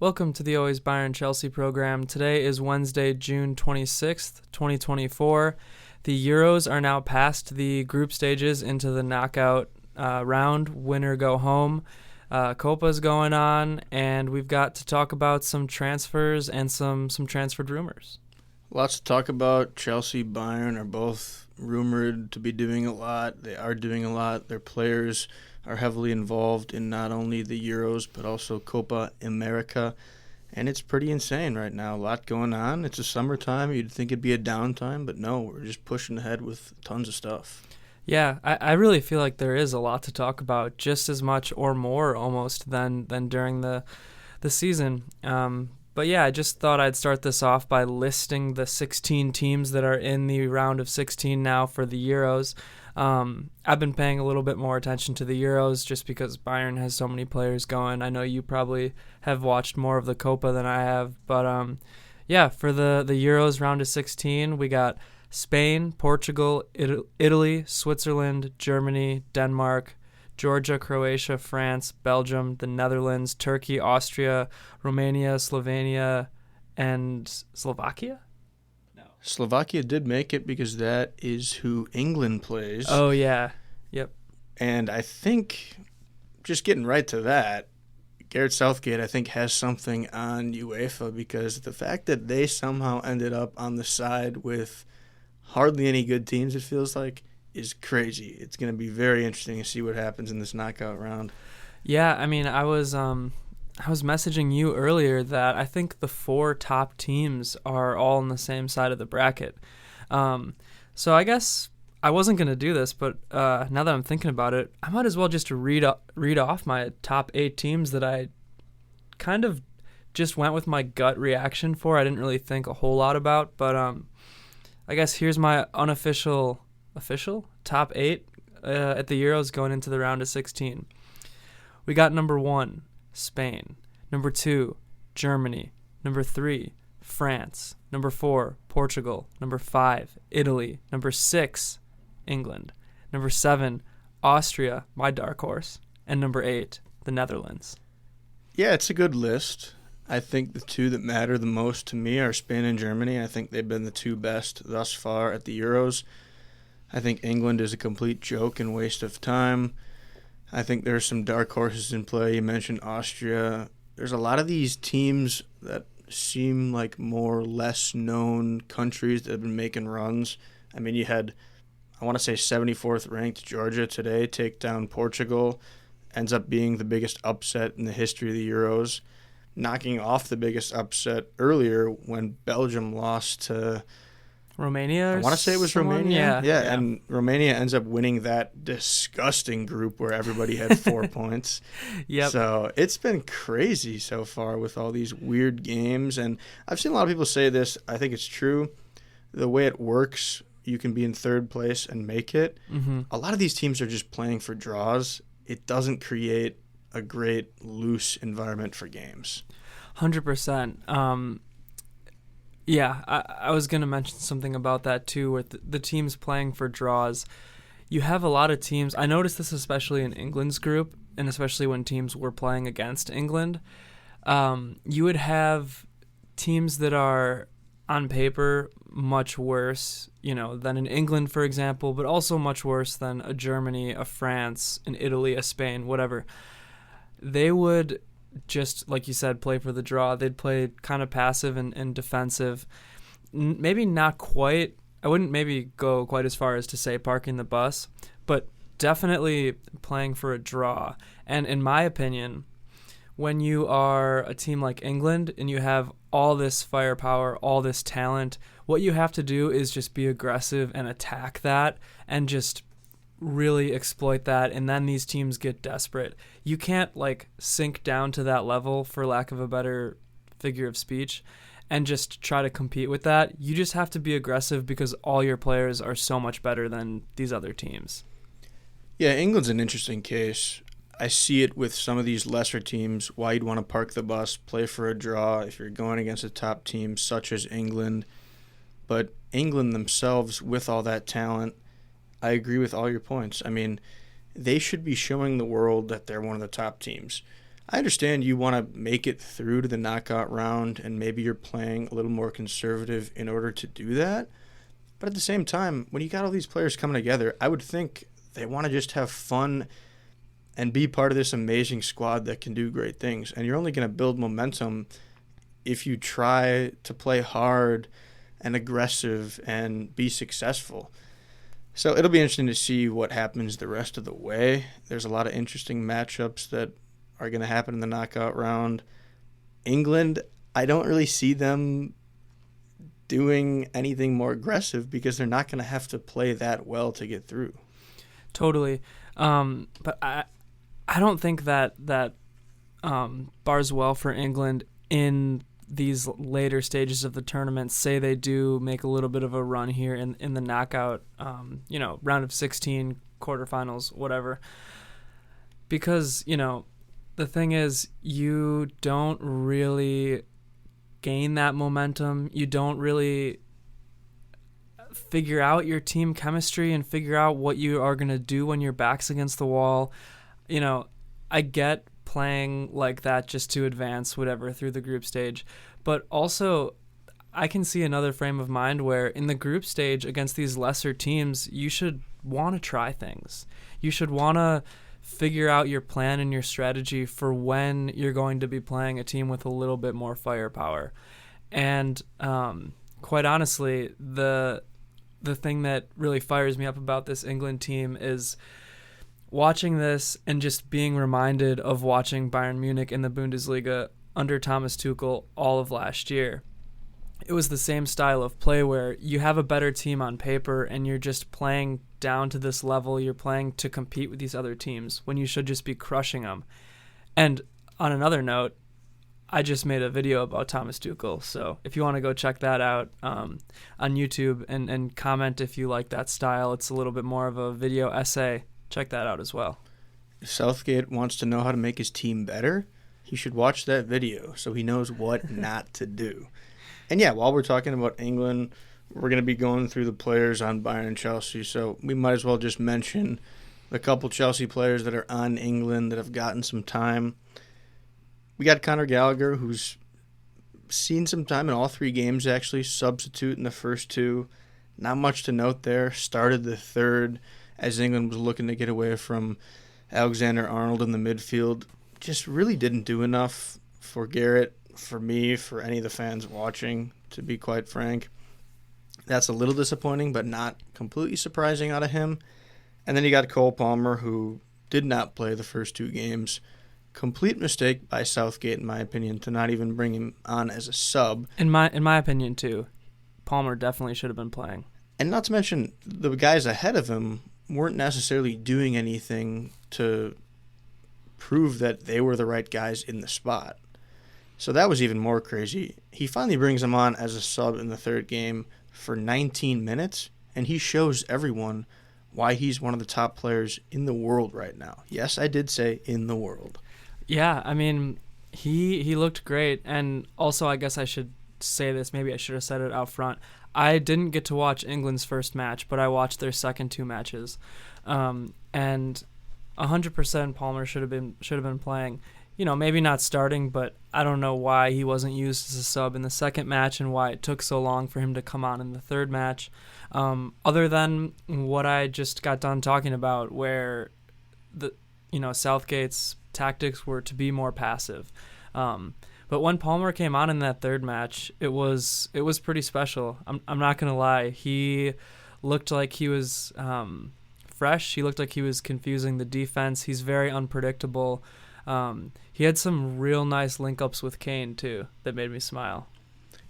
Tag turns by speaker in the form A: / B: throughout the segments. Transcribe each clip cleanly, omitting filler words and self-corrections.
A: Welcome to the Always Bayern Chelsea program. Today is Wednesday, June 26th, 2024. The Euros are now past the group stages into the knockout round. Winner go home. Copa's going on, and we've got to talk about some transfers and some transferred rumors.
B: Lots to talk about. Chelsea, Bayern are both rumored to be doing a lot. They are doing a lot. Their players are heavily involved in not only the Euros but also Copa America. And it's pretty insane right now. A lot going on. It's a summertime. You'd think it'd be a downtime, but no, we're just pushing ahead with tons of stuff.
A: Yeah, I really feel like there is a lot to talk about, just as much or more almost than during the season. But yeah, I just thought I'd start this off by listing the 16 teams that are in the round of 16 now for the Euros. I've been paying a little bit more attention to the Euros just because Bayern has so many players going. I know you probably have watched more of the Copa than I have. But yeah, for the Euros round of 16, we got Spain, Portugal, Italy, Switzerland, Germany, Denmark, Georgia, Croatia, France, Belgium, the Netherlands, Turkey, Austria, Romania, Slovenia, and Slovakia? No.
B: Slovakia did make it because that is who England plays.
A: Oh, yeah. Yep.
B: And I think, just getting right to that, Gareth Southgate, I think, has something on UEFA because the fact that they somehow ended up on the side with hardly any good teams, it feels like, is crazy. It's going to be very interesting to see what happens in this knockout round.
A: Yeah, I mean, I was messaging you earlier that I think the 4 top teams are all on the same side of the bracket. So I guess I wasn't going to do this, but now that I'm thinking about it, I might as well just read off my top 8 teams that I kind of just went with my gut reaction for. I didn't really think a whole lot about, but I guess here's my unofficial top 8 at the Euros going into the round of 16. We got number 1, Spain. Number 2, Germany. Number 3, France. Number 4, Portugal. Number 5, Italy. Number 6, England. Number 7, Austria, my dark horse. And number 8, the Netherlands.
B: Yeah, it's a good list. I think the 2 that matter the most to me are Spain and Germany. I think they've been the 2 best thus far at the Euros. I think England is a complete joke and waste of time. I think there are some dark horses in play. You mentioned Austria. There's a lot of these teams that seem like more less known countries that have been making runs. I mean, you had, I want to say, 74th ranked Georgia today take down Portugal. Ends up being the biggest upset in the history of the Euros, knocking off the biggest upset earlier when Belgium lost to
A: Romania?
B: I want to say it was Romania.
A: Yeah.
B: And Romania ends up winning that disgusting group where everybody had 4 points.
A: Yep.
B: So it's been crazy so far with all these weird games. And I've seen a lot of people say this. I think it's true. The way it works, you can be in 3rd place and make it.
A: Mm-hmm.
B: A lot of these teams are just playing for draws. It doesn't create a great loose environment for games.
A: 100%. Yeah, I was going to mention something about that too, with the teams playing for draws. You have a lot of teams. I noticed this especially in England's group, and especially when teams were playing against England. You would have teams that are, on paper, much worse, than in England, for example, but also much worse than a Germany, a France, an Italy, a Spain, whatever. They would just, like you said, play for the draw. They'd play kind of passive and defensive. Maybe not quite. I wouldn't maybe go quite as far as to say parking the bus, but definitely playing for a draw. And in my opinion, when you are a team like England and you have all this firepower, all this talent, what you have to do is just be aggressive and attack that and just really exploit that, and then these teams get desperate. You can't sink down to that level, for lack of a better figure of speech, and just try to compete with that. You just have to be aggressive because all your players are so much better than these other teams.
B: Yeah, England's an interesting case. I see it with some of these lesser teams, why you'd want to park the bus, play for a draw if you're going against a top team such as England. But England themselves, with all that talent, I agree with all your points. I mean, they should be showing the world that they're one of the top teams. I understand you want to make it through to the knockout round, and maybe you're playing a little more conservative in order to do that. But at the same time, when you got all these players coming together, I would think they want to just have fun and be part of this amazing squad that can do great things. And you're only going to build momentum if you try to play hard and aggressive and be successful. So it'll be interesting to see what happens the rest of the way. There's a lot of interesting matchups that are going to happen in the knockout round. England, I don't really see them doing anything more aggressive because they're not going to have to play that well to get through.
A: Totally. But I don't think that bars well for England in these later stages of the tournament. Say they do make a little bit of a run here in the knockout, round of 16, quarterfinals, whatever. Because, the thing is, you don't really gain that momentum. You don't really figure out your team chemistry and figure out what you are going to do when your back's against the wall. I get playing like that just to advance whatever through the group stage, but also I can see another frame of mind where in the group stage against these lesser teams, you should want to try things. You should want to figure out your plan and your strategy for when you're going to be playing a team with a little bit more firepower. And quite honestly, the thing that really fires me up about this England team is watching this and just being reminded of watching Bayern Munich in the Bundesliga under Thomas Tuchel all of last year. It was the same style of play where you have a better team on paper and you're just playing down to this level. You're playing to compete with these other teams when you should just be crushing them. And on another note, I just made a video about Thomas Tuchel, so if you want to go check that out on YouTube and comment if you like that style, it's a little bit more of a video essay. Check that out as well.
B: If Southgate wants to know how to make his team better, he should watch that video so he knows what not to do. And yeah, while we're talking about England, we're going to be going through the players on Bayern and Chelsea, so we might as well just mention the couple Chelsea players that are on England that have gotten some time. We got Conor Gallagher, who's seen some time in all three games, actually, substitute in the first two. Not much to note there. Started the third as England was looking to get away from Alexander-Arnold in the midfield. Just really didn't do enough for Garrett, for me, for any of the fans watching, to be quite frank. That's a little disappointing, but not completely surprising out of him. And then you got Cole Palmer, who did not play the first two games. Complete mistake by Southgate, in my opinion, to not even bring him on as a sub.
A: In my opinion, too. Palmer definitely should have been playing.
B: And not to mention, the guys ahead of him weren't necessarily doing anything to prove that they were the right guys in the spot. So that was even more crazy. He finally brings him on as a sub in the third game for 19 minutes, and he shows everyone why he's one of the top players in the world right now. Yes, I did say in the world.
A: Yeah, I mean, he looked great. And also, I guess I should say this. Maybe I should have said it out front. I didn't get to watch England's first match, but I watched their second two matches. And 100% Palmer should have been playing. Maybe not starting, but I don't know why he wasn't used as a sub in the second match and why it took so long for him to come on in the third match. Other than what I just got done talking about, where Southgate's tactics were to be more passive. But when Palmer came on in that third match, it was pretty special. I'm not gonna lie. He looked like he was fresh. He looked like he was confusing the defense. He's very unpredictable. He had some real nice link-ups with Kane, too, that made me smile.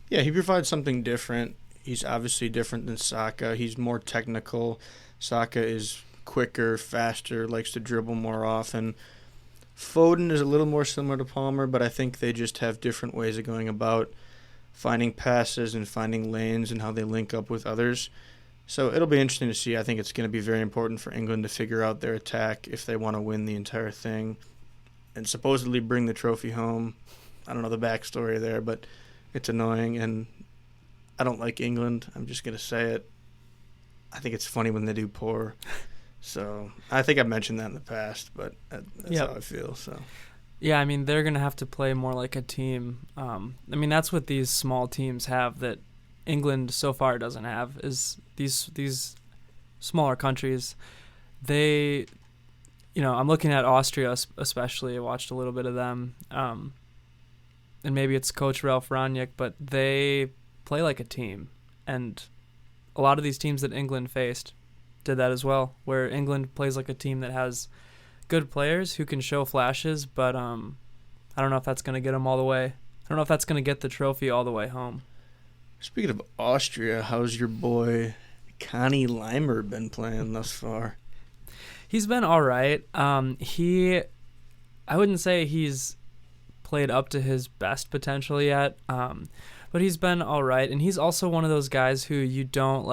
B: Yeah, he provides something different. He's obviously different than Saka. He's more technical. Saka is quicker, faster, likes to dribble more often. Foden is a little more similar to Palmer, but I think they just have different ways of going about finding passes and finding lanes and how they link up with others. So it'll be interesting to see. I think it's going to be very important for England to figure out their attack if they want to win the entire thing and supposedly bring the trophy home. I don't know the backstory there, but it's annoying, and I don't like England. I'm just going to say it. I think it's funny when they do poor. So I think I've mentioned that in the past, but that's how I feel. So
A: Yeah, I mean, they're going to have to play more like a team. I mean, that's what these small teams have that England so far doesn't have, is these smaller countries. They, I'm looking at Austria especially. I watched a little bit of them. And maybe it's Coach Ralph Rangnick, but they play like a team. And a lot of these teams that England faced did that as well, where England plays like a team that has good players who can show flashes, but I don't know if that's going to get them all the way. I don't know if that's going to get the trophy all the way home.
B: Speaking of Austria, how's your boy Connie Limer been playing thus far?
A: He's been all right. I wouldn't say he's played up to his best potential yet, but he's been all right. And he's also one of those guys who you don't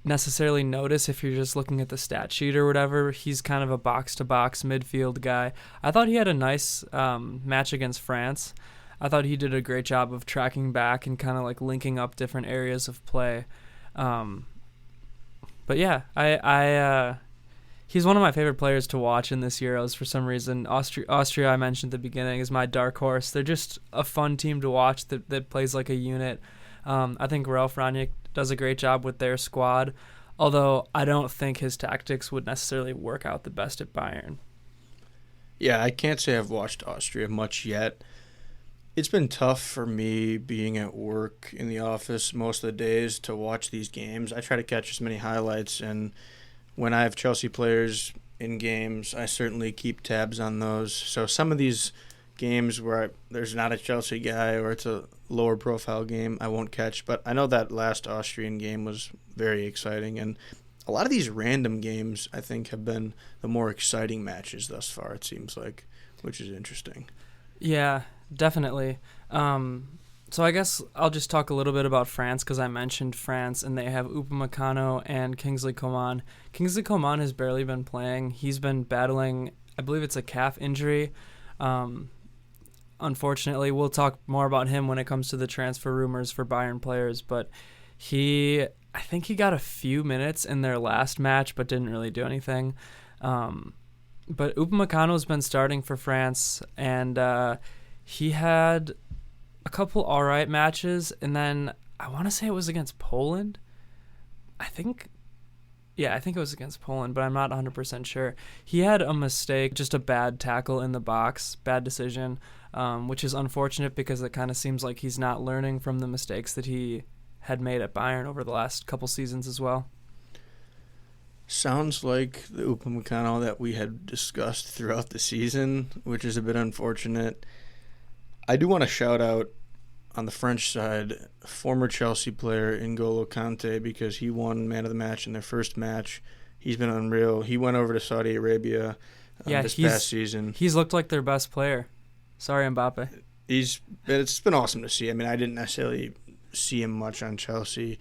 A: necessarily notice if you're just looking at the stat sheet or whatever. He's kind of a box-to-box midfield guy. I thought he had a nice match against France. I thought he did a great job of tracking back and kind of linking up different areas of play. But yeah, he's one of my favorite players to watch in this Euros for some reason. Austria, I mentioned at the beginning, is my dark horse. They're just a fun team to watch that plays like a unit. I think Ralph Rangnick does a great job with their squad, although I don't think his tactics would necessarily work out the best at Bayern.
B: Yeah, I can't say I've watched Austria much yet. It's been tough for me being at work in the office most of the days to watch these games. I try to catch as many highlights, and when I have Chelsea players in games, I certainly keep tabs on those. So some of these games where there's not a Chelsea guy or it's a lower profile game, I won't catch. But I know that last Austrian game was very exciting. And a lot of these random games, I think, have been the more exciting matches thus far, it seems like, which is interesting.
A: Yeah, definitely. So I guess I'll just talk a little bit about France because I mentioned France, and they have Upamecano and Kingsley Coman. Kingsley Coman has barely been playing. He's been battling, I believe it's a calf injury. Unfortunately, we'll talk more about him when it comes to the transfer rumors for Bayern players, but I think he got a few minutes in their last match but didn't really do anything. But Upamecano's been starting for France, and he had a couple all right matches, and then I want to say it was against Poland. I think it was against Poland, but I'm not 100% sure. He had a mistake, just a bad tackle in the box, bad decision, which is unfortunate because it kind of seems like he's not learning from the mistakes that he had made at Bayern over the last couple seasons as well.
B: Sounds like the Upamecano that we had discussed throughout the season, which is a bit unfortunate. I do want to shout out on the French side, former Chelsea player N'Golo Kante, because he won man of the match in their first match. He's been unreal. He went over to Saudi Arabia this past season.
A: He's looked like their best player. Sorry, Mbappe.
B: It's been awesome to see. I mean, I didn't necessarily see him much on Chelsea.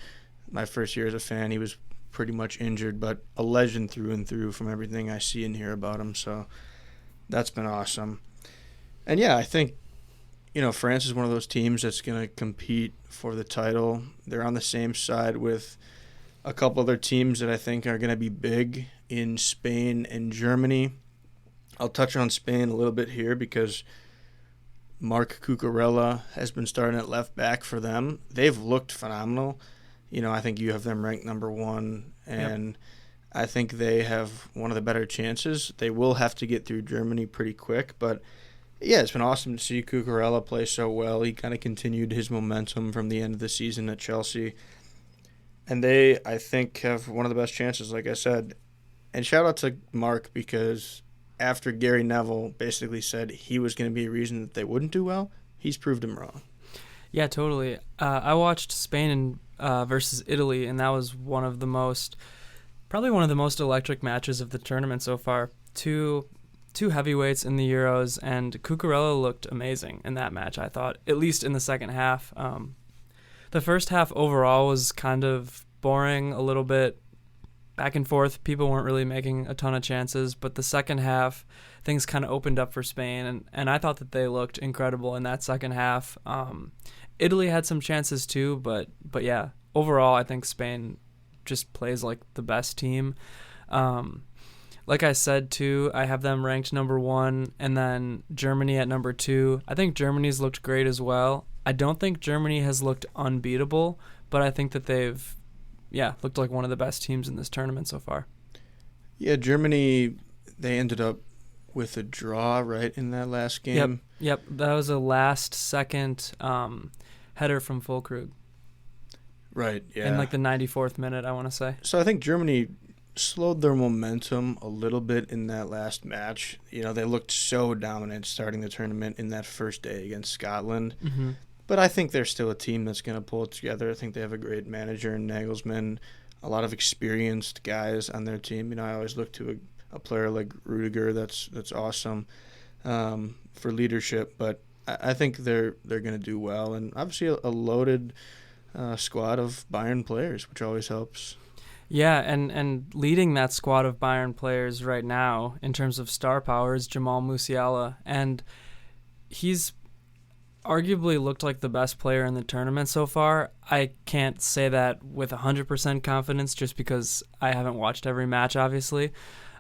B: My first year as a fan, he was pretty much injured, but a legend through and through from everything I see and hear about him. So that's been awesome. And yeah, I think France is one of those teams that's going to compete for the title. They're on the same side with a couple other teams that I think are going to be big in Spain and Germany. I'll touch on Spain a little bit here because Marc Cucurella has been starting at left back for them. They've looked phenomenal. I think you have them ranked number one, and yep. I think they have one of the better chances. They will have to get through Germany pretty quick, but yeah, it's been awesome to see Cucurella play so well. He kind of continued his momentum from the end of the season at Chelsea. And they, I think, have one of the best chances, like I said. And shout out to Mark, because after Gary Neville basically said he was going to be a reason that they wouldn't do well, he's proved him wrong.
A: Yeah, totally. I watched Spain versus Italy, and that was probably one of the most electric matches of the tournament so far. Two heavyweights in the Euros, and Cucurella looked amazing in that match, I thought, at least in the second half. The first half overall was kind of boring, a little bit back and forth. People weren't really making a ton of chances, but the second half, things kind of opened up for Spain, and I thought that they looked incredible in that second half. Italy had some chances too, but yeah, overall, I think Spain just plays like the best team. like I said too, I have them ranked number 1, and then Germany at number 2. I think Germany's looked great as well. I don't think Germany has looked unbeatable, but I think that they've, looked like one of the best teams in this tournament so far.
B: Yeah, Germany, they ended up with a draw, right, in that last game.
A: Yep. That was a last-second header from Füllkrug.
B: Right, yeah.
A: In like the 94th minute, I want to say.
B: So I think Germany slowed their momentum a little bit in that last match. You know, they looked so dominant starting the tournament in that first day against Scotland.
A: Mm-hmm.
B: But I think they're still a team that's going to pull it together. I think they have a great manager in Nagelsmann, a lot of experienced guys on their team. You know, I always look to a player like Rudiger that's awesome for leadership. But I think they're going to do well. And obviously a loaded squad of Bayern players, which always helps.
A: Yeah, and leading that squad of Bayern players right now in terms of star power is Jamal Musiala, and he's arguably looked like the best player in the tournament so far. I can't say that with 100% confidence just because I haven't watched every match, obviously.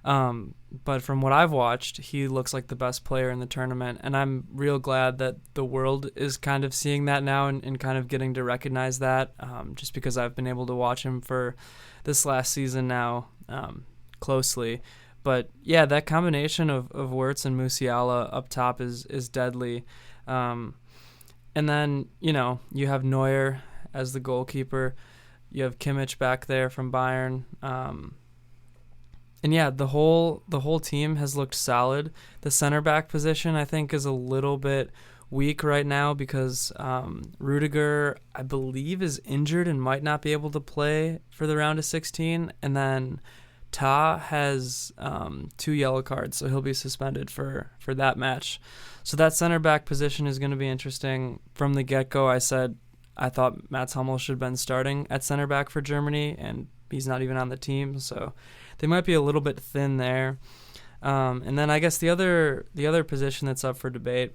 A: But from what I've watched, he looks like the best player in the tournament, and I'm real glad that the world is kind of seeing that now and kind of getting to recognize that, just because I've been able to watch him for this last season now closely. But yeah, that combination of Wirtz and Musiala up top is deadly. And then, you know, you have Neuer as the goalkeeper. You have Kimmich back there from Bayern. And yeah, the whole team has looked solid. The center back position, I think, is a little bit weak right now because Rudiger, I believe, is injured and might not be able to play for the round of 16. And then Ta has 2 yellow cards, so he'll be suspended for that match. So that center back position is going to be interesting. From the get-go, I said I thought Mats Hummels should have been starting at center back for Germany, and he's not even on the team, so they might be a little bit thin there. And then I guess the other position that's up for debate,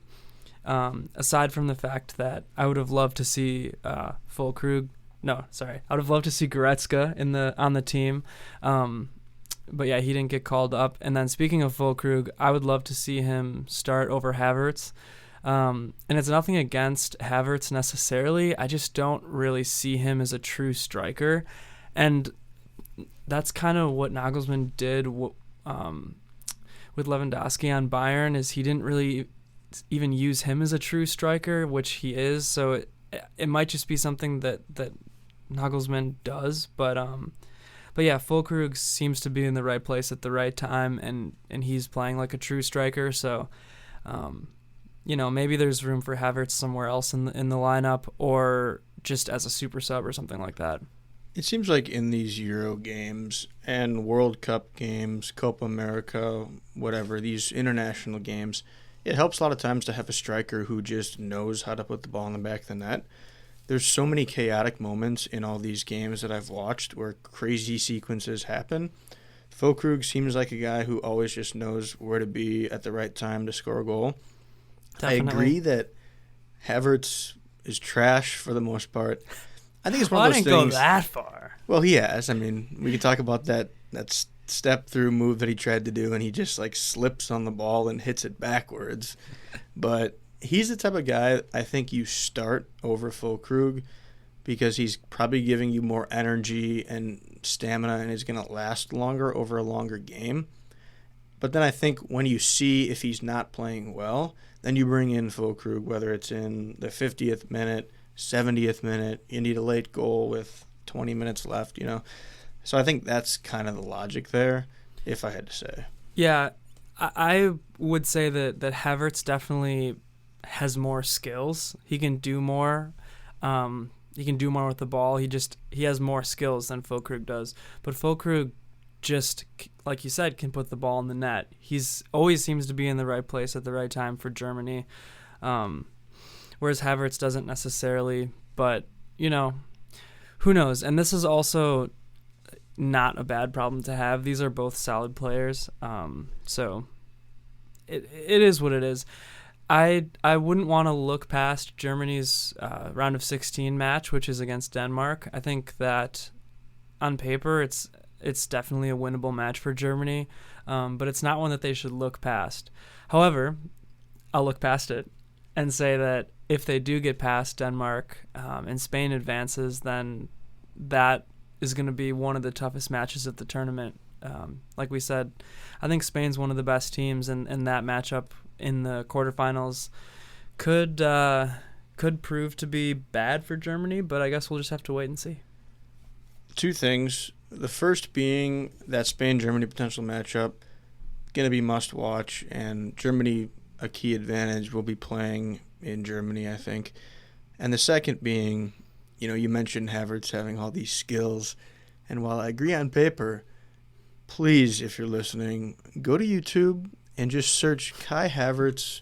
A: aside from the fact that I would have loved to see I would have loved to see Goretzka on the team. But yeah, he didn't get called up. And then speaking of Füllkrug, I would love to see him start over Havertz. And it's nothing against Havertz necessarily. I just don't really see him as a true striker. And that's kind of what Nagelsmann did with Lewandowski on Bayern, is he didn't really even use him as a true striker, which he is. So it might just be something that Nagelsmann does. But yeah, Füllkrug seems to be in the right place at the right time, and he's playing like a true striker. So, you know, maybe there's room for Havertz somewhere else in the lineup, or just as a super sub or something like that.
B: It seems like in these Euro games and World Cup games, Copa America, whatever, these international games, it helps a lot of times to have a striker who just knows how to put the ball in the back of the net. There's so many chaotic moments in all these games that I've watched where crazy sequences happen. Füllkrug seems like a guy who always just knows where to be at the right time to score a goal.
A: Definitely.
B: I agree that Havertz is trash for the most part. I think it's one of those things.
A: I didn't go that far.
B: Well, he has. I mean, we can talk about that step-through move that he tried to do, and he just, like, slips on the ball and hits it backwards. But he's the type of guy I think you start over Füllkrug because he's probably giving you more energy and stamina and is going to last longer over a longer game. But then I think when you see if he's not playing well, then you bring in Füllkrug, whether it's in the 50th minute, 70th minute, you need a late goal with 20 minutes left, you know. So I think that's kind of the logic there, if I had to say.
A: Yeah, I would say that Havertz definitely has more skills. He can do more. He can do more with the ball. He has more skills than Füllkrug does. But Füllkrug just, like you said, can put the ball in the net. He's always seems to be in the right place at the right time for Germany. Whereas Havertz doesn't necessarily, but, you know, who knows? And this is also not a bad problem to have. These are both solid players. So it is what it is. I wouldn't want to look past Germany's round of 16 match, which is against Denmark. I think that on paper it's definitely a winnable match for Germany. but it's not one that they should look past. However, I'll look past it and say that if they do get past Denmark and Spain advances, then that is going to be one of the toughest matches of the tournament. Like we said, I think Spain's one of the best teams, and that matchup in the quarterfinals could prove to be bad for Germany, but I guess we'll just have to wait and see.
B: Two things. The first being that Spain-Germany potential matchup, going to be must-watch, and Germany, a key advantage, will be playing in Germany, I think. And the second being, you mentioned Havertz having all these skills, and while I agree on paper, please, if you're listening, go to YouTube and just search Kai Havertz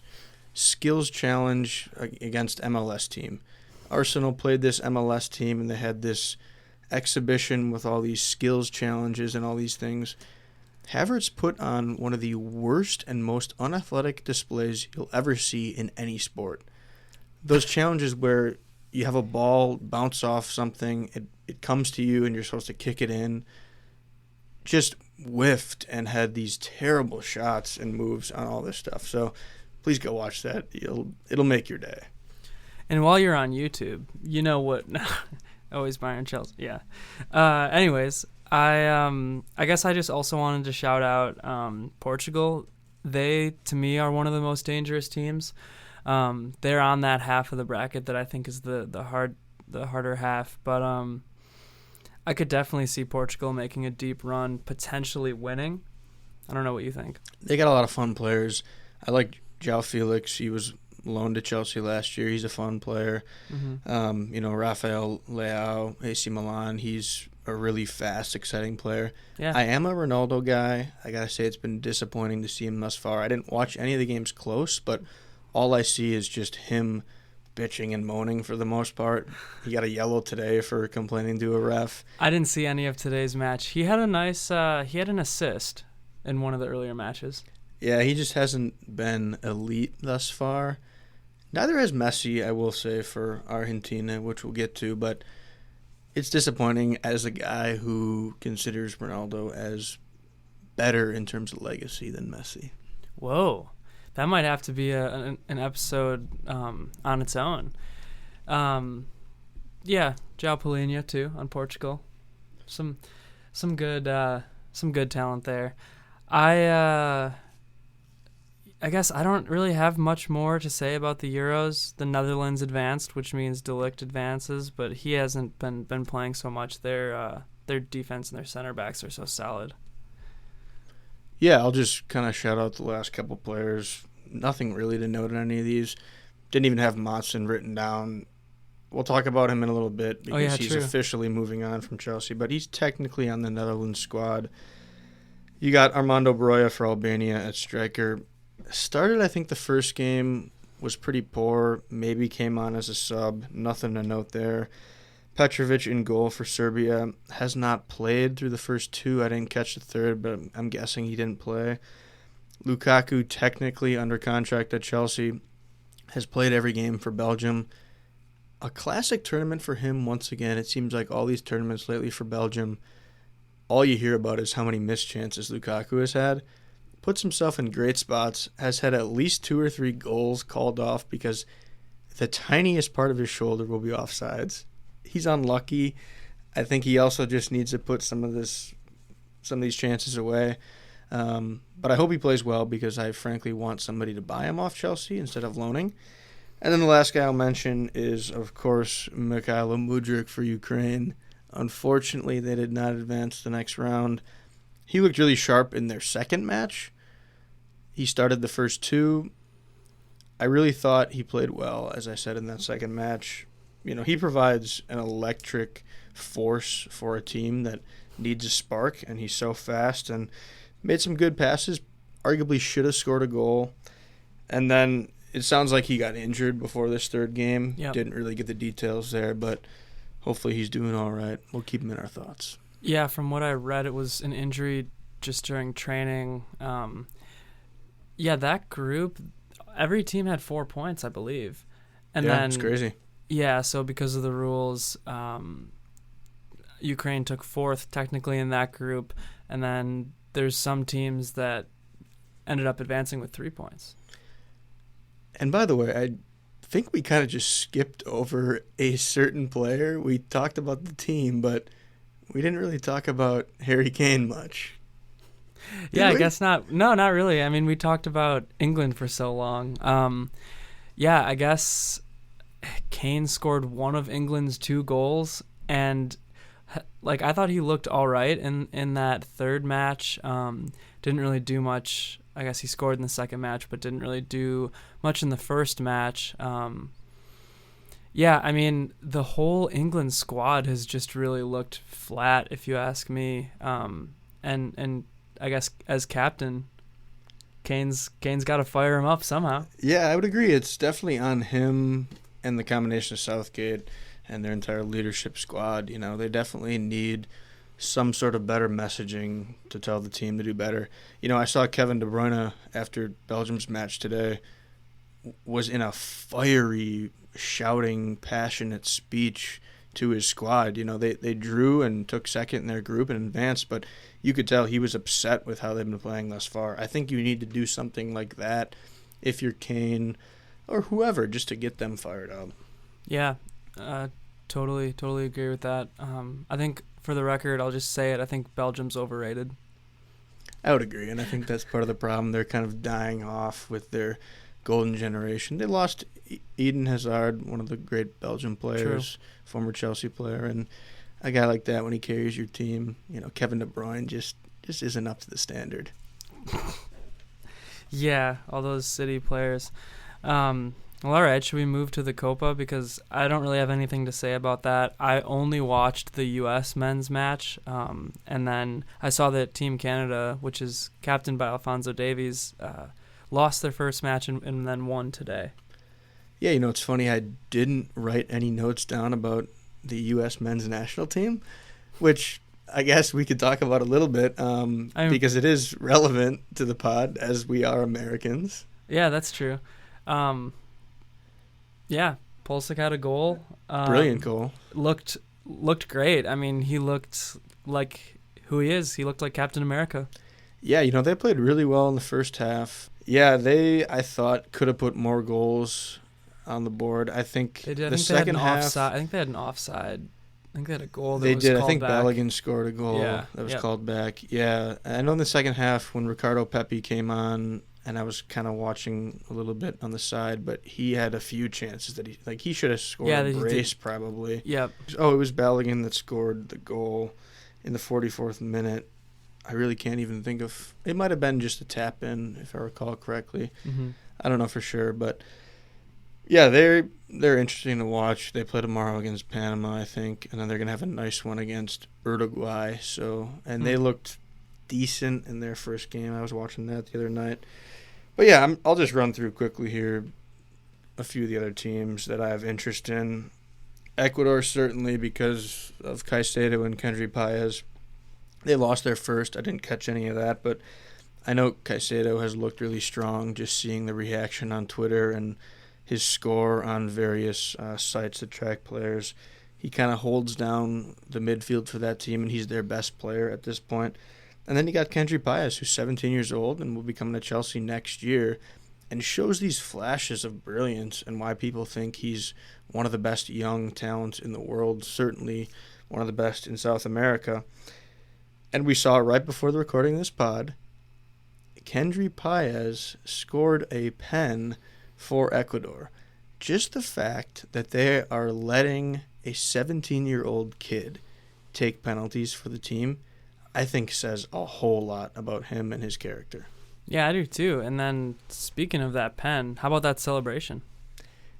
B: skills challenge against MLS team. Arsenal played this MLS team, and they had this exhibition with all these skills challenges and all these things. Havertz put on one of the worst and most unathletic displays you'll ever see in any sport. Those challenges where you have a ball bounce off something, it comes to you and you're supposed to kick it in, just whiffed and had these terrible shots and moves on all this stuff. So please go watch that. It'll make your day.
A: And while you're on YouTube, you know what? Always Bayern Chelsea. Yeah. Anyways, I guess I just also wanted to shout out Portugal. They, to me, are one of the most dangerous teams. They're on that half of the bracket that I think is the harder half. But I could definitely see Portugal making a deep run, potentially winning. I don't know what you think.
B: They got a lot of fun players. I like João Felix. He was loaned to Chelsea last year. He's a fun player. Mm-hmm. Rafael Leao, AC Milan. He's a really fast, exciting player.
A: Yeah.
B: I am a Ronaldo guy. I gotta say it's been disappointing to see him thus far. I didn't watch any of the games close, but all I see is just him bitching and moaning for the most part. He got a yellow today for complaining to a ref.
A: I didn't see any of today's match. He had an assist in one of the earlier matches.
B: Yeah, he just hasn't been elite thus far. Neither has Messi, I will say, for Argentina, which we'll get to, but it's disappointing as a guy who considers Ronaldo as better in terms of legacy than Messi.
A: Whoa. That might have to be an episode on its own. Yeah, João Palhinha too on Portugal. Some good talent there. I guess I don't really have much more to say about the Euros. The Netherlands advanced, which means De Ligt advances, but he hasn't been playing so much. Their defense and their center backs are so solid.
B: Yeah, I'll just kind of shout out the last couple players. Nothing really to note in any of these. Didn't even have Motson written down. We'll talk about him in a little bit because he's officially moving on from Chelsea, but he's technically on the Netherlands squad. You got Armando Broja for Albania at striker. Started, I think, the first game, was pretty poor. Maybe came on as a sub. Nothing to note there. Petrovic in goal for Serbia. Has not played through the first two. I didn't catch the third, but I'm guessing he didn't play. Lukaku, technically under contract at Chelsea, has played every game for Belgium. A classic tournament for him once again. It seems like all these tournaments lately for Belgium, all you hear about is how many missed chances Lukaku has had. Puts himself in great spots, has had at least 2 or 3 goals called off because the tiniest part of his shoulder will be offsides. He's unlucky. I think he also just needs to put some of these chances away. But I hope he plays well because I frankly want somebody to buy him off Chelsea instead of loaning. And then the last guy I'll mention is, of course, Mikhailo Mudryk for Ukraine. Unfortunately, they did not advance the next round. He looked really sharp in their second match. He started the first 2. I really thought he played well, as I said, in that second match. He provides an electric force for a team that needs a spark, and he's so fast and made some good passes. Arguably should have scored a goal. And then it sounds like he got injured before this third game.
A: Yep.
B: Didn't really get the details there, but hopefully he's doing all right. We'll keep him in our thoughts.
A: Yeah, from what I read, it was an injury just during training. That group, every team had 4 points, I believe. And then
B: it's crazy.
A: Yeah, so because of the rules, Ukraine took 4th technically in that group, and then there's some teams that ended up advancing with 3 points.
B: And by the way, I think we kind of just skipped over a certain player. We talked about the team, but we didn't really talk about Harry Kane much.
A: Yeah, I guess not. No, not really. I mean, we talked about England for so long. Yeah, I guess Kane scored one of England's 2 goals, and like I thought he looked all right in that third match. Didn't really do much. I guess he scored in the second match, but didn't really do much in the first match. Yeah, I mean, the whole England squad has just really looked flat, if you ask me. And I guess as captain, Kane's got to fire him up somehow.
B: Yeah, I would agree. It's definitely on him and the combination of Southgate and their entire leadership squad. You know, they definitely need some sort of better messaging to tell the team to do better. You know, I saw Kevin De Bruyne after Belgium's match today was in a fiery, shouting, passionate speech to his squad. You know, they drew and took second in their group and advanced, but you could tell he was upset with how they've been playing thus far. I think you need to do something like that if you're Kane or whoever, just to get them fired up.
A: Yeah, totally agree with that. I think, for the record, I'll just say it, I think Belgium's overrated.
B: I would agree, and I think that's part of the problem. They're kind of dying off with their golden generation. They lost Eden Hazard, one of the great Belgian players, former Chelsea player, and a guy like that, when he carries your team, you know, Kevin De Bruyne just isn't up to the standard.
A: Yeah, all those City players. Well, all right, should we move to the Copa? Because I don't really have anything to say about that. I only watched the U.S. men's match, and then I saw that Team Canada, which is captained by Alphonso Davies, lost their first match and then won today.
B: Yeah, you know, it's funny. I didn't write any notes down about the U.S. men's national team, which I guess we could talk about a little bit because it is relevant to the pod, as we are Americans.
A: Yeah, that's true. Yeah, Pulisic had a goal.
B: Brilliant goal.
A: Looked great. I mean, he looked like who he is. He looked like Captain America.
B: Yeah, you know, they played really well in the first half. Yeah, I thought, could have put more goals on the board. I think the second half.
A: I think they had an offside. I think they had a goal that
B: they
A: was
B: did.
A: called
B: I think
A: back.
B: Balogun scored a goal that was called back. Yeah, I know in the second half when Ricardo Pepi came on, and I was kind of watching a little bit on the side, but he had a few chances that he should have scored a brace probably.
A: Yep.
B: Oh, it was Balogun that scored the goal in the 44th minute. I really can't even think of. It might have been just a tap in, if I recall correctly.
A: Mm-hmm.
B: I don't know for sure, but yeah, they're interesting to watch. They play tomorrow against Panama, I think, and then they're gonna have a nice one against Uruguay. They looked decent in their first game. I was watching that the other night. But yeah, I'll just run through quickly here a few of the other teams that I have interest in. Ecuador, certainly, because of Caicedo and Kendry Paez. They lost their first. I didn't catch any of that, but I know Caicedo has looked really strong, just seeing the reaction on Twitter and his score on various sites that track players. He kind of holds down the midfield for that team, and he's their best player at this point. And then you got Kendry Paez, who's 17 years old and will be coming to Chelsea next year, and shows these flashes of brilliance and why people think he's one of the best young talents in the world, certainly one of the best in South America. And we saw right before the recording of this pod, Kendry Paez scored a pen for Ecuador. Just the fact that they are letting a 17-year-old kid take penalties for the team, I think says a whole lot about him and his character.
A: Yeah, I do too. And then speaking of that pen, how about that celebration?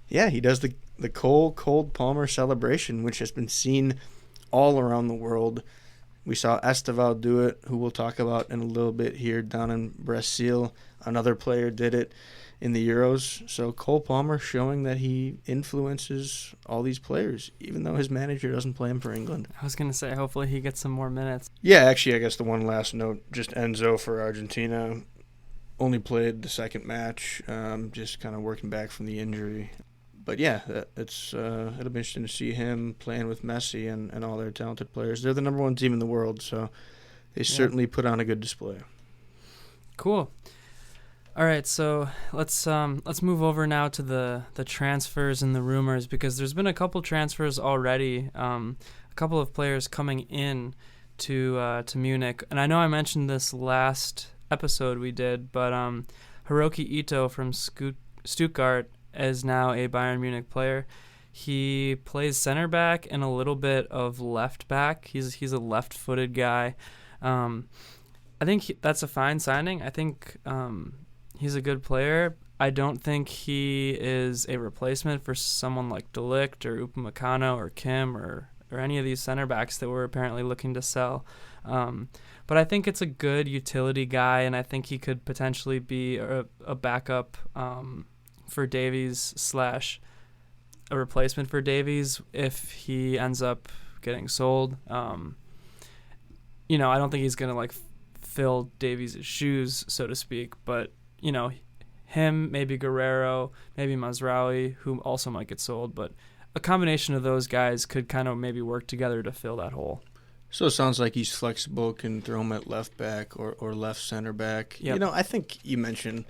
B: Yeah, he does the Cole Palmer celebration, which has been seen all around the world. We saw Esteval do it, who we'll talk about in a little bit here down in Brazil. Another player did it in the Euros. So Cole Palmer showing that he influences all these players, even though his manager doesn't play him for England.
A: I was going to say, hopefully he gets some more minutes.
B: Yeah, actually, I guess the one last note, just Enzo for Argentina. Only played the second match, just kind of working back from the injury. But yeah, it'll be interesting to see him playing with Messi and all their talented players. They're the number one team in the world, so they certainly put on a good display.
A: Cool. All right, so let's move over now to the transfers and the rumors, because there's been a couple transfers already, a couple of players coming in to Munich, and I know I mentioned this last episode we did, but Hiroki Ito from Stuttgart is now a Bayern Munich player. He plays center back and a little bit of left back. He's a left-footed guy. I think that's a fine signing. I think he's a good player. I don't think he is a replacement for someone like De Ligt or Upamecano or Kim or any of these center backs that we're apparently looking to sell. But I think it's a good utility guy, and I think he could potentially be a backup for Davies / a replacement for Davies if he ends up getting sold. I don't think he's going to fill Davies' shoes, so to speak, but him, maybe Guerrero, maybe Mazraoui, who also might get sold, but a combination of those guys could kind of maybe work together to fill that hole.
B: So it sounds like he's flexible, can throw him at left back or left center back.
A: Yep.
B: I think you mentioned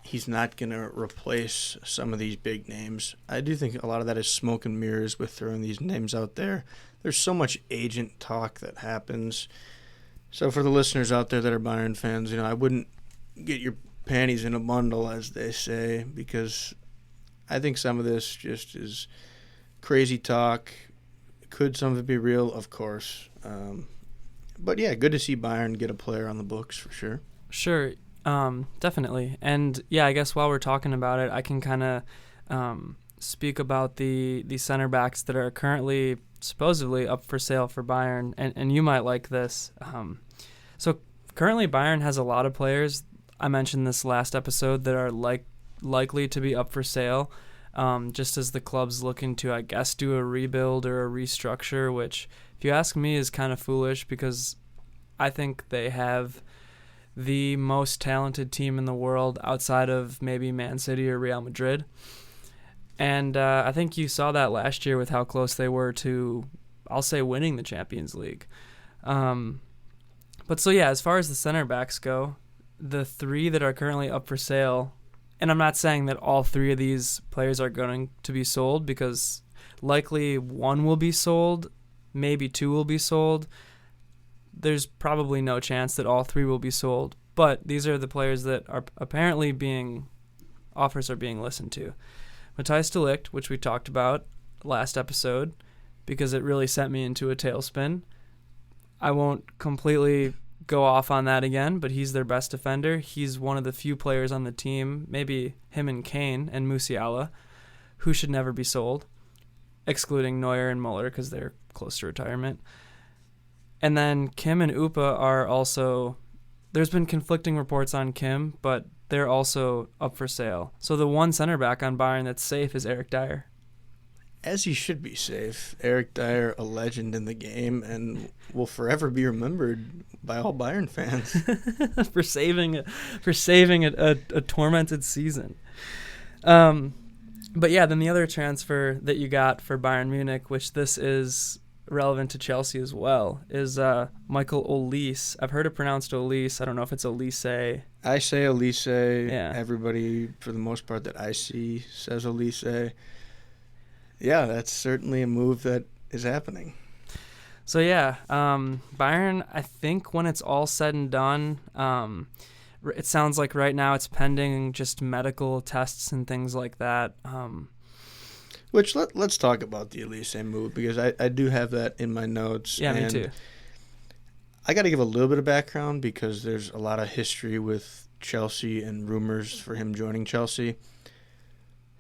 B: he's not going to replace some of these big names. I do think a lot of that is smoke and mirrors with throwing these names out there. There's so much agent talk that happens. So for the listeners out there that are Bayern fans, I wouldn't get your panties in a bundle, as they say, because I think some of this just is crazy talk. Could some of it be real? Of course. But yeah, good to see Bayern get a player on the books for sure.
A: Sure, definitely. And yeah, I guess while we're talking about it, I can kind of speak about the center backs that are currently supposedly up for sale for Bayern, and you might like this. So currently Bayern has a lot of players, I mentioned this last episode, that are likely to be up for sale, just as the club's looking to, I guess, do a rebuild or a restructure, which, if you ask me, is kind of foolish, because I think they have the most talented team in the world outside of maybe Man City or Real Madrid. And I think you saw that last year with how close they were to, I'll say, winning the Champions League. But so yeah, as far as the center backs go, the three that are currently up for sale, and I'm not saying that all three of these players are going to be sold, because likely one will be sold, maybe two will be sold. There's probably no chance that all three will be sold, but these are the players that are apparently offers are being listened to. Matthijs de Ligt, which we talked about last episode, because it really sent me into a tailspin. I won't completely go off on that again, but he's their best defender. He's one of the few players on the team, maybe him and Kane and Musiala, who should never be sold, excluding Neuer and Muller because they're close to retirement. And then Kim and Upa are also, there's been conflicting reports on Kim, but they're also up for sale. So the one center back on Bayern that's safe is Eric Dyer.
B: As he should be safe. Eric Dyer, a legend in the game, and will forever be remembered by all Bayern fans
A: for saving a tormented season. But yeah, then the other transfer that you got for Bayern Munich, which this is relevant to Chelsea as well, is Michael Olise. I've heard it pronounced Olise. I don't know if it's Olise.
B: I say Olise.
A: Yeah.
B: Everybody, for the most part, that I see says Olise. Yeah, that's certainly a move that is happening.
A: So yeah, Bayern, I think when it's all said and done, it sounds like right now it's pending just medical tests and things like that.
B: Which let's talk about the Olise move, because I do have that in my notes.
A: Yeah, me too.
B: I got to give a little bit of background because there's a lot of history with Chelsea and rumors for him joining Chelsea.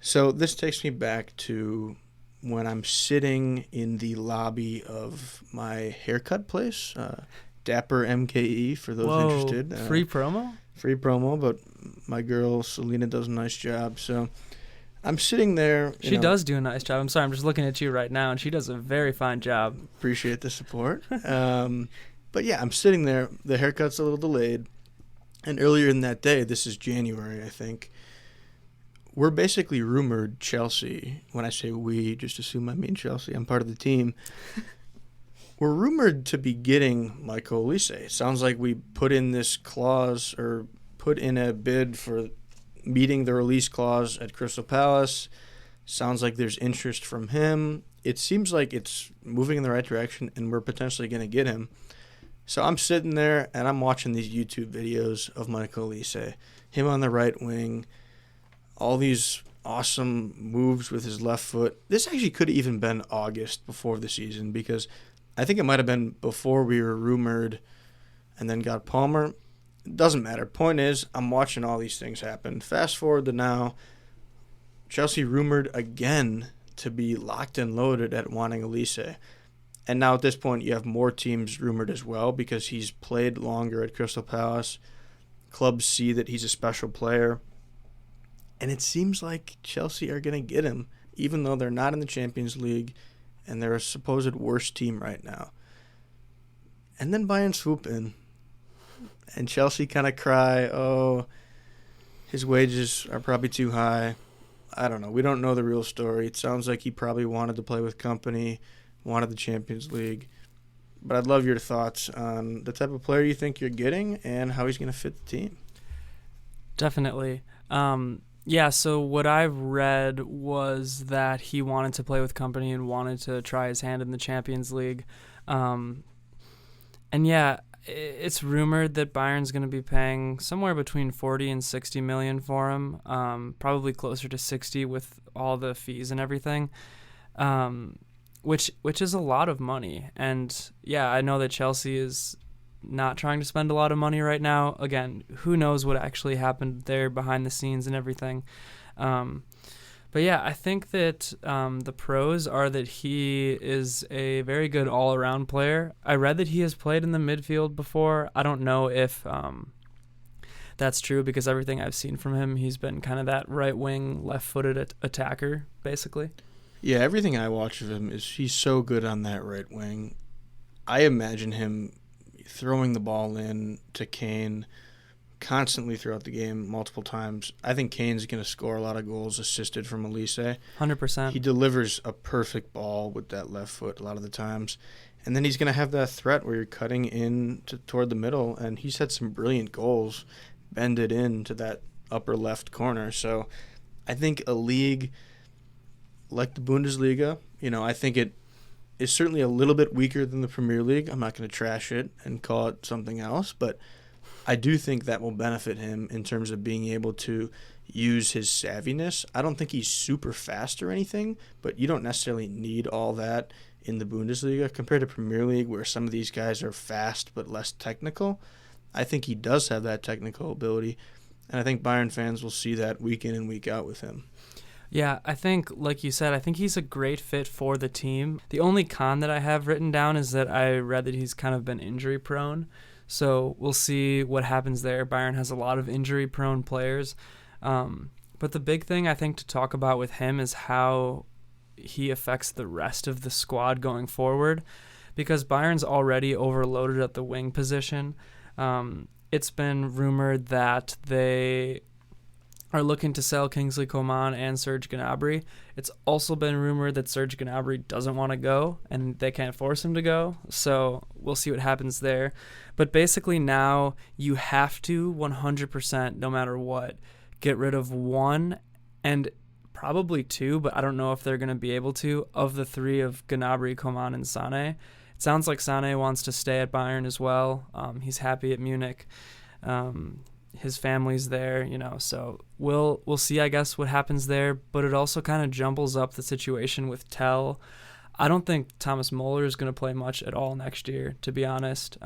B: So this takes me back to when I'm sitting in the lobby of my haircut place, Dapper MKE, for those interested.
A: Free promo?
B: Free promo, but my girl Selena does a nice job. So I'm sitting there.
A: She does do a nice job. I'm sorry, I'm just looking at you right now, and she does a very fine job.
B: Appreciate the support. But yeah, I'm sitting there. The haircut's a little delayed. And earlier in that day, this is January, I think, we're basically rumored Chelsea. When I say we, just assume I mean Chelsea. I'm part of the team. We're rumored to be getting Michael Olise. Sounds like we put in this clause or put in a bid for meeting the release clause at Crystal Palace. Sounds like there's interest from him. It seems like it's moving in the right direction, and we're potentially going to get him. So I'm sitting there, and I'm watching these YouTube videos of Michael Olise, him on the right wing, all these awesome moves with his left foot. This actually could have even been August before the season, because I think it might have been before we were rumored and then got Palmer. It doesn't matter. Point is, I'm watching all these things happen. Fast forward to now, Chelsea rumored again to be locked and loaded at wanting Olise. And now at this point, you have more teams rumored as well because he's played longer at Crystal Palace. Clubs see that he's a special player. And it seems like Chelsea are going to get him, even though they're not in the Champions League and they're a supposed worst team right now. And then Bayern swoop in. And Chelsea kind of cry, oh, his wages are probably too high. I don't know. We don't know the real story. It sounds like he probably wanted to play with company, wanted the Champions League. But I'd love your thoughts on the type of player you think you're getting and how he's going to fit the team.
A: Definitely. Yeah, so what I've read was that he wanted to play with company and wanted to try his hand in the Champions League. And yeah, it's rumored that Bayern's going to be paying somewhere between 40 and 60 million for him, probably closer to 60 with all the fees and everything, which is a lot of money. And yeah, I know that Chelsea is not trying to spend a lot of money right now. Again, who knows what actually happened there behind the scenes and everything. But yeah, I think that the pros are that he is a very good all-around player. I read that he has played in the midfield before. I don't know if that's true because everything I've seen from him, he's been kind of that right-wing, left-footed attacker, basically.
B: Yeah, everything I watch of him is he's so good on that right wing. I imagine him throwing the ball in to Kane constantly throughout the game, multiple times. I think Kane's going to score a lot of goals assisted from Olise.
A: 100%.
B: He delivers a perfect ball with that left foot a lot of the times. And then he's going to have that threat where you're cutting in toward the middle, and he's had some brilliant goals bended into that upper left corner. So I think a league like the Bundesliga, I think it is certainly a little bit weaker than the Premier League. I'm not going to trash it and call it something else, but I do think that will benefit him in terms of being able to use his savviness. I don't think he's super fast or anything, but you don't necessarily need all that in the Bundesliga compared to Premier League where some of these guys are fast but less technical. I think he does have that technical ability, and I think Bayern fans will see that week in and week out with him.
A: Yeah, I think, like you said, I think he's a great fit for the team. The only con that I have written down is that I read that he's kind of been injury prone. So we'll see what happens there. Bayern has a lot of injury prone players. But the big thing I think to talk about with him is how he affects the rest of the squad going forward. Because Bayern's already overloaded at the wing position. It's been rumored that they are looking to sell Kingsley Coman and Serge Gnabry. It's also been rumored that Serge Gnabry doesn't want to go, and they can't force him to go, so we'll see what happens there. But basically now you have to 100%, no matter what, get rid of one and probably two, but I don't know if they're going to be able to, of the three of Gnabry, Coman, and Sané. It sounds like Sané wants to stay at Bayern as well. He's happy at Munich. His family's there, so we'll see, I guess, what happens there. But it also kind of jumbles up the situation with Tell. I don't think Thomas Muller is going to play much at all next year, to be honest,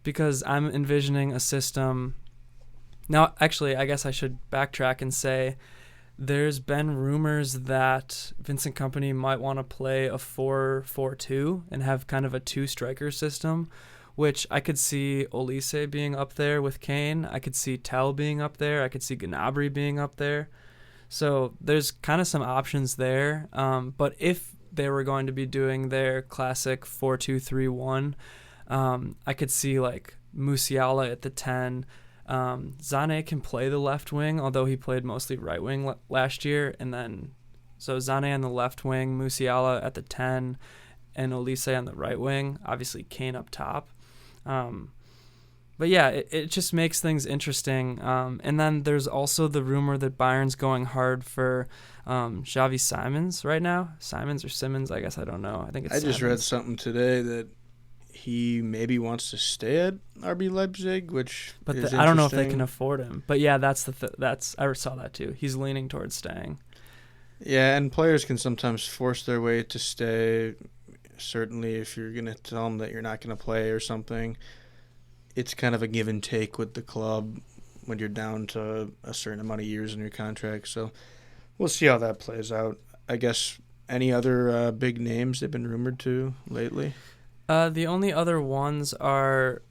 A: because I'm envisioning a system. Now, actually, I guess I should backtrack and say there's been rumors that Vincent Kompany might want to play a 4-4-2 and have kind of a two-striker system, which I could see Olise being up there with Kane. I could see Tell being up there. I could see Gnabry being up there. So there's kind of some options there. But if they were going to be doing their classic 4-2-3-1, I could see like Musiala at the 10. Sané can play the left wing, although he played mostly right wing last year. And then so Sané on the left wing, Musiala at the 10, and Olise on the right wing. Obviously, Kane up top. But yeah, it just makes things interesting. And then there's also the rumor that Bayern's going hard for Xavi Simons right now. Simons or Simmons, I guess, I don't know. I think it's
B: I just
A: Simons.
B: read something today that he maybe wants to stay at RB Leipzig, which
A: But
B: is
A: I don't know if they
B: interesting.
A: can afford him. But yeah, that's I saw that too. He's leaning towards staying.
B: Yeah, and players can sometimes force their way to stay. Certainly, if you're going to tell them that you're not going to play or something, it's kind of a give and take with the club when you're down to a certain amount of years in your contract. So we'll see how that plays out. I guess any other big names they've been rumored to lately?
A: The only other ones are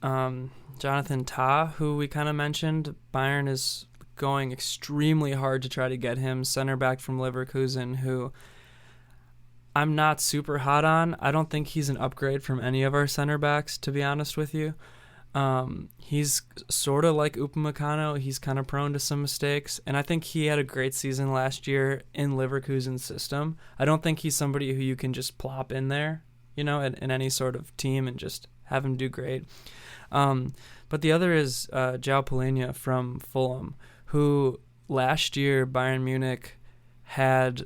A: Jonathan Tah, who we kind of mentioned. Bayern is going extremely hard to try to get him, center back from Leverkusen, who I'm not super hot on. I don't think he's an upgrade from any of our center backs, to be honest with you. He's sort of like Upamecano. He's kind of prone to some mistakes, and I think he had a great season last year in Leverkusen's system. I don't think he's somebody who you can just plop in there, in any sort of team and just have him do great. But the other is João Palhinha from Fulham, who last year Bayern Munich had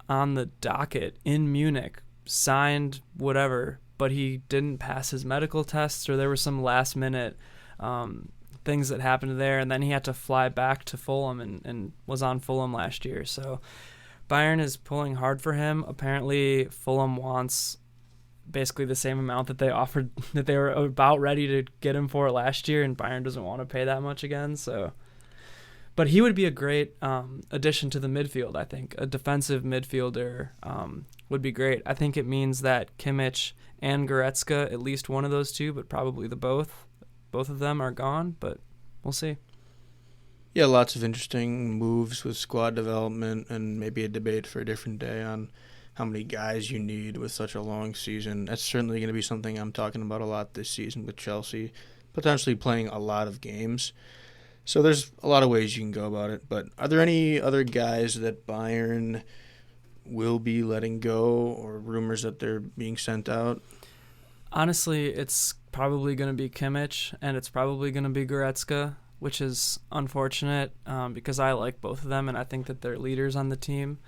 A: on the docket in Munich, signed whatever, but he didn't pass his medical tests, or there were some last-minute things that happened there, and then he had to fly back to Fulham and was on Fulham last year. So Bayern is pulling hard for him. Apparently, Fulham wants basically the same amount that they offered, that they were about ready to get him for last year, and Bayern doesn't want to pay that much again. So, but he would be a great addition to the midfield, I think. A defensive midfielder would be great. I think it means that Kimmich and Goretzka, at least one of those two, but probably both of them are gone, but we'll see.
B: Yeah, lots of interesting moves with squad development, and maybe a debate for a different day on how many guys you need with such a long season. That's certainly going to be something I'm talking about a lot this season with Chelsea, potentially playing a lot of games. So there's a lot of ways you can go about it. But are there any other guys that Bayern will be letting go, or rumors that they're being sent out?
A: Honestly, it's probably going to be Kimmich, and it's probably going to be Goretzka, which is unfortunate because I like both of them, and I think that they're leaders on the team.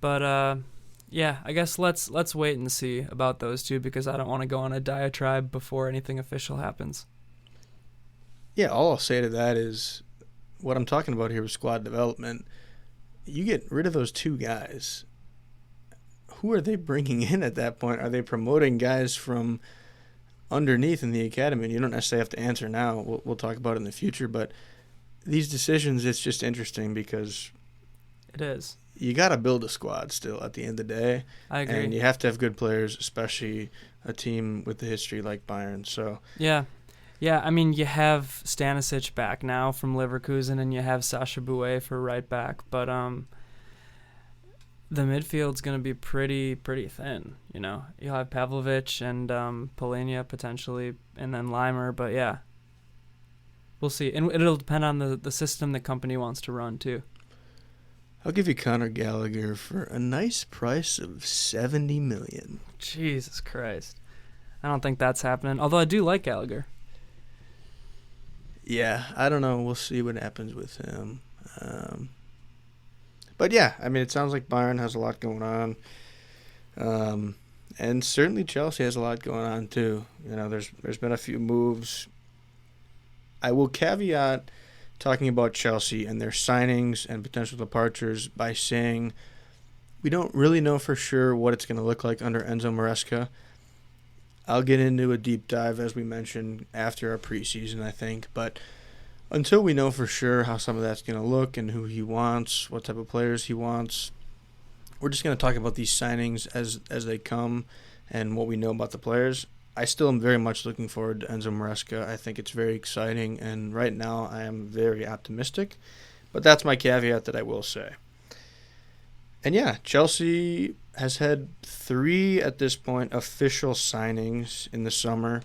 A: But yeah, I guess let's wait and see about those two, because I don't want to go on a diatribe before anything official happens.
B: Yeah, all I'll say to that is what I'm talking about here with squad development. You get rid of those two guys. Who are they bringing in at that point? Are they promoting guys from underneath in the academy? And you don't necessarily have to answer now. We'll talk about it in the future. But these decisions, it's just interesting because
A: it is.
B: You got to build a squad still at the end of the day.
A: I agree.
B: And you have to have good players, especially a team with the history like Bayern. So
A: yeah, I mean, you have Stanisic back now from Leverkusen, and you have Sasha Bouet for right back. But the midfield's going to be pretty thin, You'll have Pavlovic and Palhinha potentially, and then Limer. But yeah, we'll see. And it'll depend on the system the company wants to run too.
B: I'll give you Conor Gallagher for a nice price of $70 million.
A: Jesus Christ. I don't think that's happening, although I do like Gallagher.
B: Yeah, I don't know. We'll see what happens with him. But yeah, I mean, it sounds like Bayern has a lot going on. And certainly Chelsea has a lot going on too. There's been a few moves. I will caveat talking about Chelsea and their signings and potential departures by saying we don't really know for sure what it's going to look like under Enzo Maresca. I'll get into a deep dive, as we mentioned, after our preseason, I think. But until we know for sure how some of that's going to look and who he wants, what type of players he wants, we're just going to talk about these signings as they come and what we know about the players. I still am very much looking forward to Enzo Maresca. I think it's very exciting, and right now I am very optimistic. But that's my caveat that I will say. And yeah, Chelsea has had 3 at this point official signings in the summer.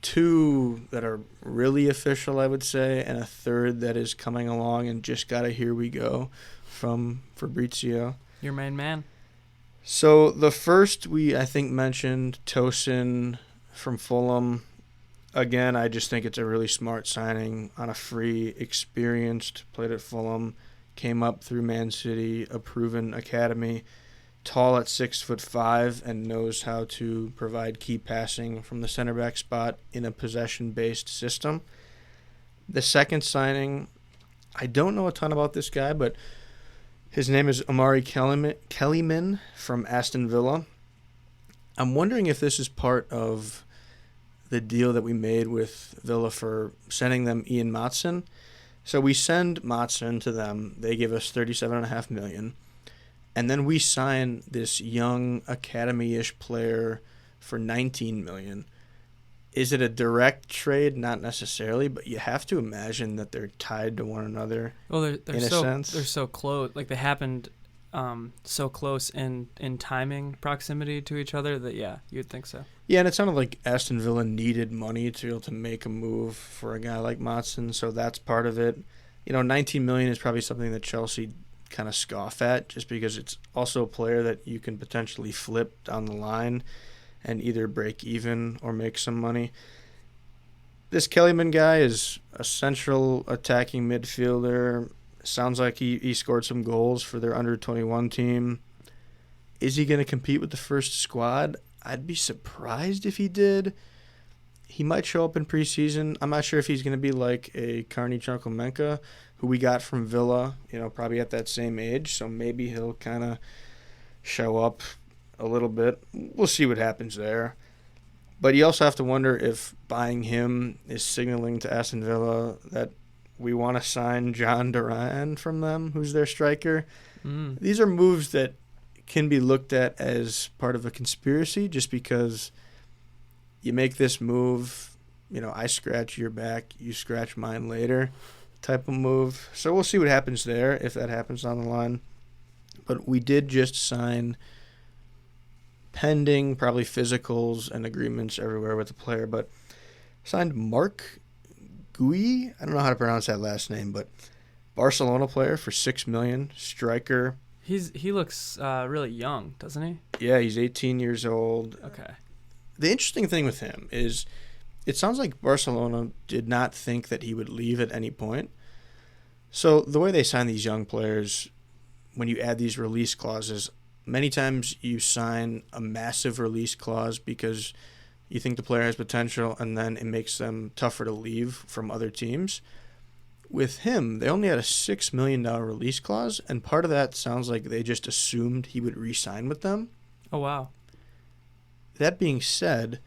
B: 2 that are really official, I would say, and a third that is coming along and just got a here we go from Fabrizio.
A: Your main man.
B: So the first I think mentioned Tosin from Fulham. Again, I just think it's a really smart signing on a free, experienced, played at Fulham, came up through Man City, a proven academy, tall at 6'5", and knows how to provide key passing from the center back spot in a possession-based system. The second signing, I don't know a ton about this guy, but his name is Omari Kellyman from Aston Villa. I'm wondering if this is part of the deal that we made with Villa for sending them Ian Maatsen. So we send Maatsen to them. They give us $37.5 million. And then we sign this young academy-ish player for $19 million. Is it a direct trade? Not necessarily, but you have to imagine that they're tied to one another.
A: Well,
B: in a sense.
A: They're so close. Like, they happened so close in timing proximity to each other that, yeah, you'd think so.
B: Yeah, and it sounded like Aston Villa needed money to be able to make a move for a guy like Maatsen, so that's part of it. $19 million is probably something that Chelsea kind of scoff at, just because it's also a player that you can potentially flip down the line and either break even or make some money. This Kellyman guy is a central attacking midfielder. Sounds like he scored some goals for their under-21 team. Is he going to compete with the first squad? I'd be surprised if he did. He might show up in preseason. I'm not sure if he's going to be like a Carney Chukwuemeka, who we got from Villa, probably at that same age. So maybe he'll kind of show up a little bit. We'll see what happens there. But you also have to wonder if buying him is signaling to Aston Villa that we want to sign John Duran from them, who's their striker. These are moves that can be looked at as part of a conspiracy, just because you make this move, I scratch your back, you scratch mine later type of move. So we'll see what happens there, if that happens on the line. But we did just sign, pending probably physicals and agreements everywhere with the player, but signed Mark Gui. I don't know how to pronounce that last name, but Barcelona player for $6 million, striker.
A: He looks really young, doesn't he?
B: Yeah, he's 18 years old.
A: Okay.
B: The interesting thing with him is it sounds like Barcelona did not think that he would leave at any point. So the way they sign these young players, when you add these release clauses, many times you sign a massive release clause because you think the player has potential, and then it makes them tougher to leave from other teams. With him, they only had a $6 million release clause, and part of that sounds like they just assumed he would re-sign with them.
A: Oh, wow.
B: That being said,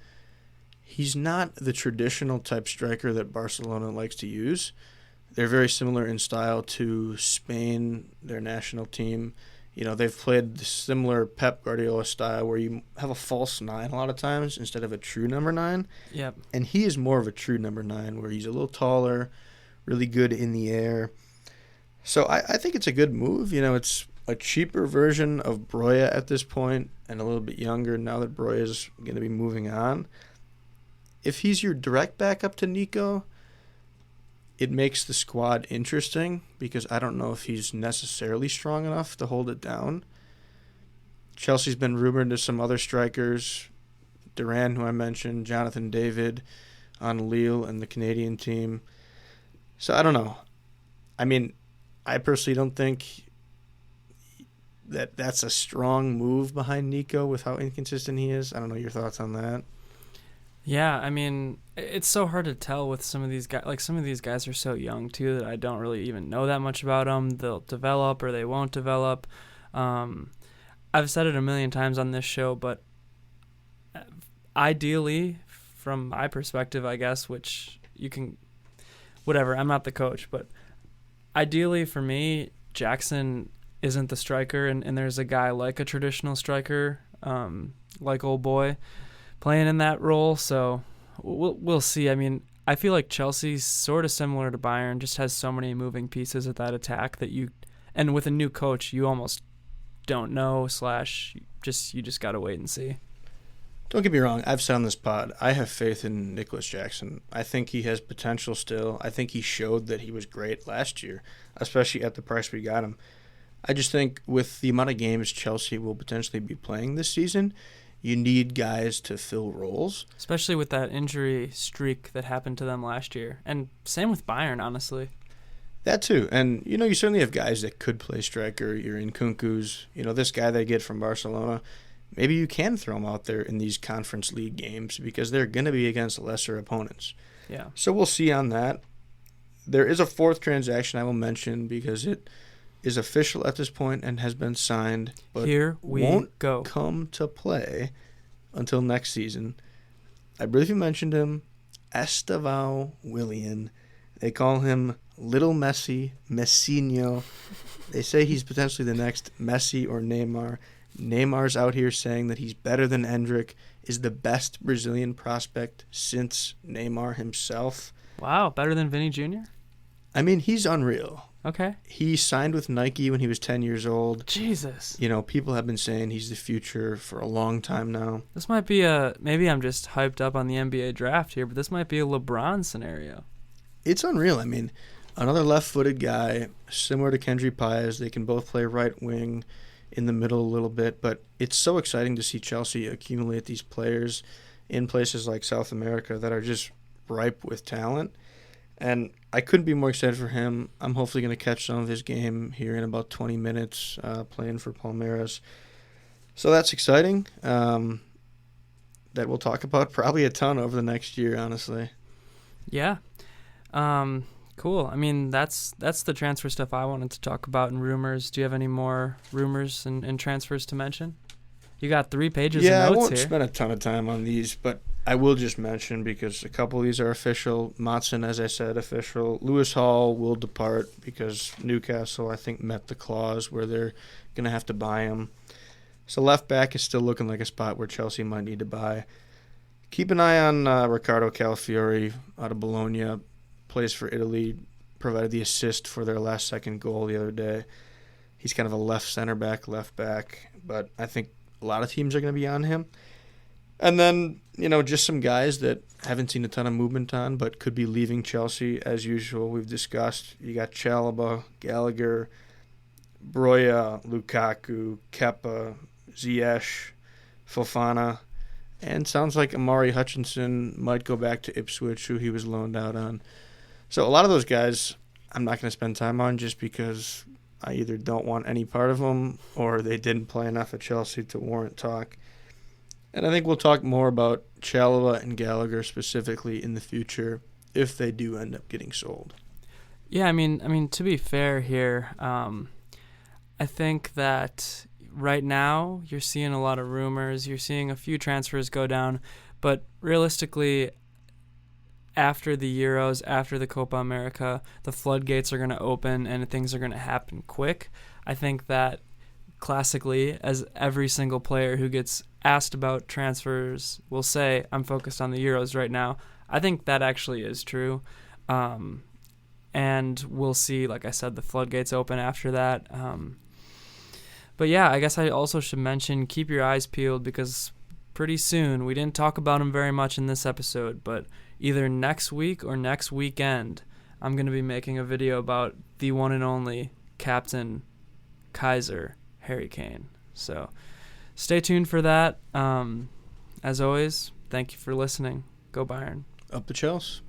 B: he's not the traditional type striker that Barcelona likes to use. They're very similar in style to Spain, their national team. They've played the similar Pep Guardiola style where you have a false nine a lot of times instead of a true number 9.
A: Yep.
B: And he is more of a true number 9 where he's a little taller, really good in the air. So I think it's a good move. It's a cheaper version of Broya at this point and a little bit younger now that Broya is going to be moving on. If he's your direct backup to Nico, it makes the squad interesting because I don't know if he's necessarily strong enough to hold it down. Chelsea's been rumored to some other strikers, Duran, who I mentioned, Jonathan David on Lille and the Canadian team. So I don't know. I mean, I personally don't think that that's a strong move behind Nico with how inconsistent he is. I don't know your thoughts on that.
A: Yeah, I mean, it's so hard to tell with some of these guys. Like, some of these guys are so young, too, that I don't really even know that much about them. They'll develop or they won't develop. I've said it a million times on this show, but ideally, from my perspective, I guess, which you can, whatever, I'm not the coach, but ideally for me, Jackson isn't the striker, and there's a guy like a traditional striker, like Old Boy, playing in that role, so we'll see. I mean, I feel like Chelsea's sort of similar to Bayern, just has so many moving pieces at that attack that and with a new coach, you almost don't know / you just got to wait and see.
B: Don't get me wrong, I've said on this pod, I have faith in Nicholas Jackson. I think he has potential still. I think he showed that he was great last year, especially at the price we got him. I just think with the amount of games Chelsea will potentially be playing this season, you need guys to fill roles.
A: Especially with that injury streak that happened to them last year. And same with Bayern, honestly.
B: That too. And, you certainly have guys that could play striker. You're in Kunku's, this guy they get from Barcelona. Maybe you can throw him out there in these Conference League games because they're going to be against lesser opponents.
A: Yeah.
B: So we'll see on that. There is a fourth transaction I will mention because it is official at this point and has been signed, but
A: here we
B: won't
A: go.
B: come to play until next season. I believe you mentioned him, Estevão Willian. They call him Little Messi, Messinho. They say he's potentially the next Messi or Neymar. Neymar's out here saying that he's better than Endrick, is the best Brazilian prospect since Neymar himself.
A: Wow, better than Vinny Jr.?
B: I mean, he's unreal.
A: Okay.
B: He signed with Nike when he was 10 years old.
A: Jesus.
B: People have been saying he's the future for a long time now.
A: This might be maybe I'm just hyped up on the NBA draft here, but this might be a LeBron scenario.
B: It's unreal. I mean, another left-footed guy, similar to Kendry Páez. They can both play right wing in the middle a little bit, but it's so exciting to see Chelsea accumulate these players in places like South America that are just ripe with talent. And I couldn't be more excited for him. I'm hopefully going to catch some of his game here in about 20 minutes playing for Palmeiras. So that's exciting. That we'll talk about probably a ton over the next year, honestly.
A: Yeah. Cool. I mean, that's the transfer stuff I wanted to talk about and rumors. Do you have any more rumors and transfers to mention? You got 3 pages of notes here.
B: Yeah, I won't spend a ton of time on these, but I will just mention because a couple of these are official. Matson, as I said, official. Lewis Hall will depart because Newcastle, I think, met the clause where they're going to have to buy him. So left back is still looking like a spot where Chelsea might need to buy. Keep an eye on Riccardo Calafiori out of Bologna. Plays for Italy, provided the assist for their last-second goal the other day. He's kind of a left center back, left back, but I think a lot of teams are going to be on him. And then, just some guys that haven't seen a ton of movement on, but could be leaving Chelsea as usual. We've discussed. You got Chalobah, Gallagher, Broja, Lukaku, Kepa, Ziyech, Fofana, and sounds like Amari Hutchinson might go back to Ipswich, who he was loaned out on. So a lot of those guys I'm not going to spend time on just because I either don't want any part of them or they didn't play enough at Chelsea to warrant talk. And I think we'll talk more about Chalobah and Gallagher specifically in the future if they do end up getting sold.
A: Yeah, I mean to be fair here, I think that right now you're seeing a lot of rumors, you're seeing a few transfers go down, but realistically after the Euros, after the Copa America, the floodgates are going to open and things are going to happen quick. I think that classically, as every single player who gets asked about transfers will say, I'm focused on the Euros right now. I think that actually is true. And we'll see, like I said, the floodgates open after that. But yeah, I guess I also should mention, keep your eyes peeled because pretty soon, we didn't talk about him very much in this episode, but either next week or next weekend, I'm going to be making a video about the one and only Captain Kaiser Harry Kane. So stay tuned for that. As always, thank you for listening. Go Bayern.
B: Up the Chelsea.